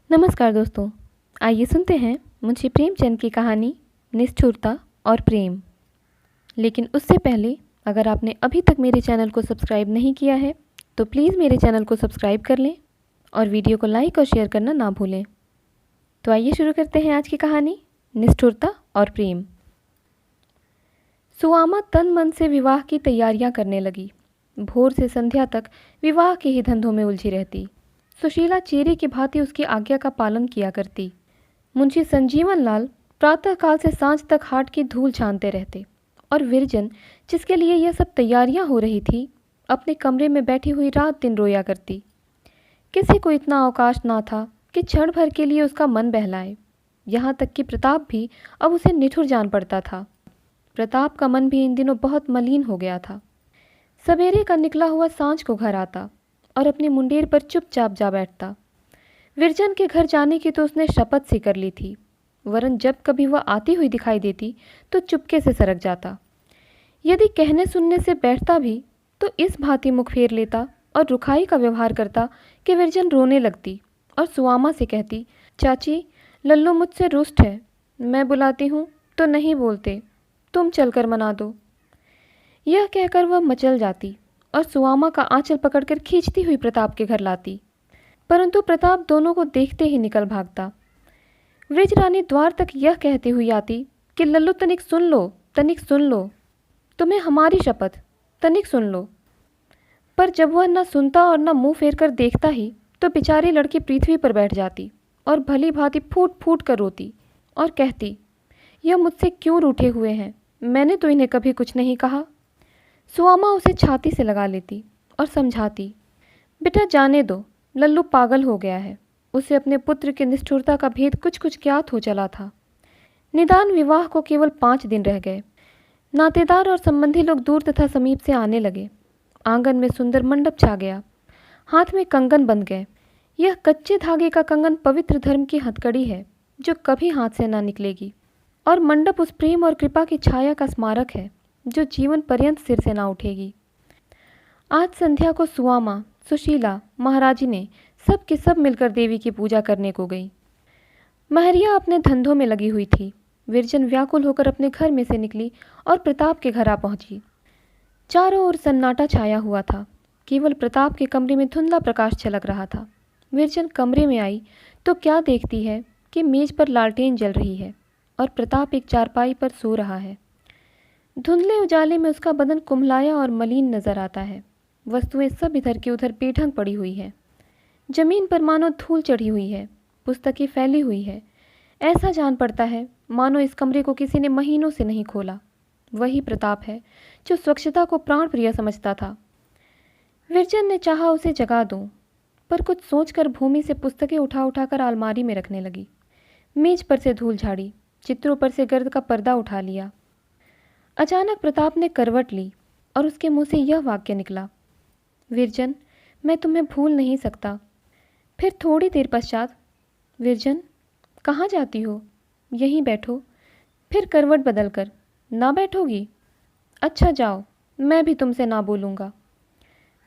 नमस्कार दोस्तों, आइए सुनते हैं मुंशी प्रेमचंद की कहानी निष्ठुरता और प्रेम। लेकिन उससे पहले अगर आपने अभी तक मेरे चैनल को सब्सक्राइब नहीं किया है तो प्लीज़ मेरे चैनल को सब्सक्राइब कर लें और वीडियो को लाइक और शेयर करना ना भूलें। तो आइए शुरू करते हैं आज की कहानी निष्ठुरता और प्रेम। सुआमा तन मन से विवाह की तैयारियां करने लगी। भोर से संध्या तक विवाह के ही धंधों में उलझी रहती। सुशीला चेरी की भांति उसकी आज्ञा का पालन किया करती। मुंशी संजीवन लाल प्रातःकाल से सांझ तक हाट की धूल छानते रहते और विरजन, जिसके लिए यह सब तैयारियां हो रही थी, अपने कमरे में बैठी हुई रात दिन रोया करती। किसी को इतना अवकाश ना था कि क्षण भर के लिए उसका मन बहलाए। यहाँ तक कि प्रताप भी अब उसे निठुर जान पड़ता था। प्रताप का मन भी इन दिनों बहुत मलिन हो गया था। सवेरे का निकला हुआ सांझ को घर आता और अपनी मुंडेर पर चुपचाप जा बैठता। विरजन के घर जाने की तो उसने शपथ सी कर ली थी, वरन जब कभी वह आती हुई दिखाई देती तो चुपके से सरक जाता। यदि कहने सुनने से बैठता भी तो इस भांति मुख फेर लेता और रुखाई का व्यवहार करता कि विरजन रोने लगती और सुआमा से कहती, चाची, लल्लू मुझसे रुष्ट है, मैं बुलाती हूँ तो नहीं बोलते, तुम चलकर मना दो। यह कहकर वह मचल जाती और सुआमा का आंचल पकड़कर खींचती हुई प्रताप के घर लाती, परंतु प्रताप दोनों को देखते ही निकल भागता। वृज रानी द्वार तक यह कहती हुई आती कि लल्लू तनिक सुन लो, तनिक सुन लो, तुम्हें हमारी शपथ, तनिक सुन लो। पर जब वह न सुनता और न मुंह फेर कर देखता ही तो बेचारी लड़की पृथ्वी पर बैठ जाती और भली भांति फूट फूट कर रोती और कहती, यह मुझसे क्यों रूठे हुए हैं, मैंने तो इन्हें कभी कुछ नहीं कहा। सुआमा उसे छाती से लगा लेती और समझाती, बेटा जाने दो, लल्लू पागल हो गया है, उसे अपने पुत्र की निष्ठुरता का भेद कुछ कुछ ज्ञात हो चला था। निदान विवाह को केवल 5 दिन रह गए। नातेदार और संबंधी लोग दूर तथा समीप से आने लगे। आंगन में सुंदर मंडप छा गया। हाथ में कंगन बंध गए। यह कच्चे धागे का कंगन पवित्र धर्म की हथकड़ी है जो कभी हाथ से ना निकलेगी, और मंडप उस प्रेम और कृपा की छाया का स्मारक है जो जीवन पर्यंत सिर से ना उठेगी। आज संध्या को सुआमा, सुशीला, महाराजी ने सब के सब मिलकर देवी की पूजा करने को गई। महरिया अपने धंधों में लगी हुई थी। विरजन व्याकुल होकर अपने घर में से निकली और प्रताप के घर आ पहुंची। चारों ओर सन्नाटा छाया हुआ था। केवल प्रताप के कमरे में धुंधला प्रकाश छलक रहा था। विरजन कमरे में आई तो क्या देखती है कि मेज पर लालटेन जल रही है और प्रताप एक चारपाई पर सो रहा है। धुंधले उजाले में उसका बदन कुम्हलाया और मलिन नजर आता है। वस्तुएं सब इधर की उधर बेढंग पड़ी हुई है। जमीन पर मानो धूल चढ़ी हुई है। पुस्तकें फैली हुई है। ऐसा जान पड़ता है मानो इस कमरे को किसी ने महीनों से नहीं खोला। वही प्रताप है जो स्वच्छता को प्राण प्रिय समझता था। विरजन ने चाहा उसे जगा दूं, पर कुछ सोचकर भूमि से पुस्तकें उठा उठाकर अलमारी में रखने लगी। मेज पर से धूल झाड़ी, चित्रों पर से गर्द का पर्दा उठा लिया। अचानक प्रताप ने करवट ली और उसके मुंह से यह वाक्य निकला, विरजन, मैं तुम्हें भूल नहीं सकता। फिर थोड़ी देर पश्चात, विरजन, कहाँ जाती हो? यहीं बैठो। फिर करवट बदलकर, ना बैठोगी? अच्छा जाओ, मैं भी तुमसे ना बोलूँगा।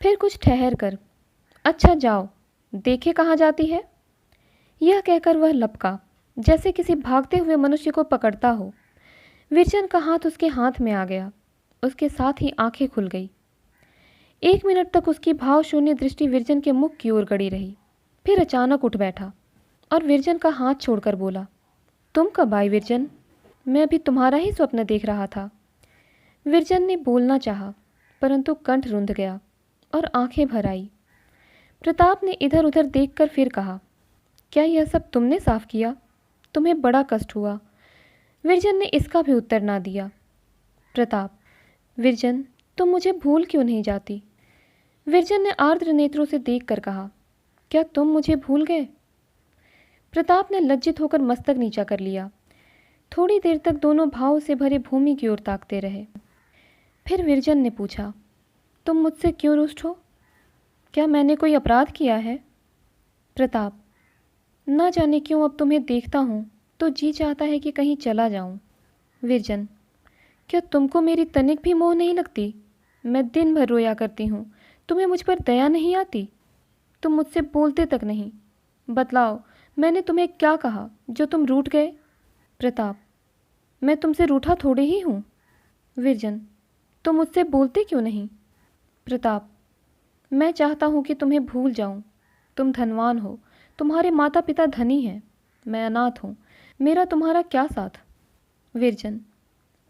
फिर कुछ ठहर कर, अच्छा जाओ, देखे कहाँ जाती है। यह कहकर वह लपका, जैसे किसी भागते हुए मनुष्य को पकड़ता हो। विरजन का हाथ उसके हाथ में आ गया। उसके साथ ही आंखें खुल गई। 1 मिनट तक उसकी भाव शून्य दृष्टि विरजन के मुख की ओर गड़ी रही। फिर अचानक उठ बैठा और विरजन का हाथ छोड़कर बोला, तुम कब आई विरजन? मैं भी तुम्हारा ही स्वप्न देख रहा था। विरजन ने बोलना चाहा, परंतु कंठ रुंध गया और आंखें भर आई। प्रताप ने इधर उधर देखकर फिर कहा, क्या यह सब तुमने साफ किया? तुम्हें बड़ा कष्ट हुआ। विरजन ने इसका भी उत्तर ना दिया। प्रताप, विरजन, तुम मुझे भूल क्यों नहीं जाती? विरजन ने आर्द्र नेत्रों से देखकर कहा, क्या तुम मुझे भूल गए? प्रताप ने लज्जित होकर मस्तक नीचा कर लिया। थोड़ी देर तक दोनों भाव से भरे भूमि की ओर ताकते रहे। फिर विरजन ने पूछा, तुम मुझसे क्यों रुष्ट हो? क्या मैंने कोई अपराध किया है? प्रताप, ना जाने क्यों अब तुम्हें देखता हूँ तो जी चाहता है कि कहीं चला जाऊँ। विरजन, क्या तुमको मेरी तनिक भी मोह नहीं लगती? मैं दिन भर रोया करती हूँ, तुम्हें मुझ पर दया नहीं आती? तुम मुझसे बोलते तक नहीं। बतलाओ, मैंने तुम्हें क्या कहा जो तुम रूठ गए? प्रताप, मैं तुमसे रूठा थोड़े ही हूँ। विरजन, तुम मुझसे बोलते क्यों नहीं? प्रताप, मैं चाहता हूँ कि तुम्हें भूल जाऊँ। तुम धनवान हो, तुम्हारे माता पिता धनी हैं, मैं अनाथ हूँ, मेरा तुम्हारा क्या साथ? विरजन,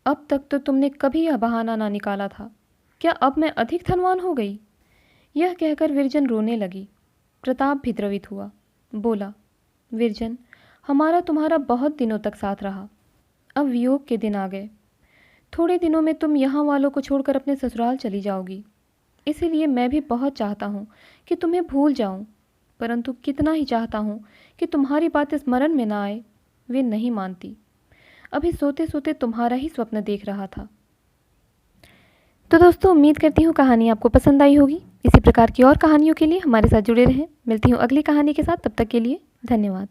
अब तक तो तुमने कभी यह बहाना ना निकाला था, क्या अब मैं अधिक धनवान हो गई? यह कहकर विरजन रोने लगी। प्रताप भी द्रवित हुआ, बोला, विरजन, हमारा तुम्हारा बहुत दिनों तक साथ रहा, अब वियोग के दिन आ गए। थोड़े दिनों में तुम यहाँ वालों को छोड़कर अपने ससुराल चली जाओगी, इसीलिए मैं भी बहुत चाहता हूँ कि तुम्हें भूल जाऊँ, परंतु कितना ही चाहता हूँ कि तुम्हारी बात स्मरण में ना आए, वे नहीं मानती। अभी सोते सोते तुम्हारा ही स्वप्न देख रहा था। तो दोस्तों, उम्मीद करती हूँ कहानी आपको पसंद आई होगी। इसी प्रकार की और कहानियों के लिए हमारे साथ जुड़े रहें। मिलती हूँ अगली कहानी के साथ, तब तक के लिए धन्यवाद।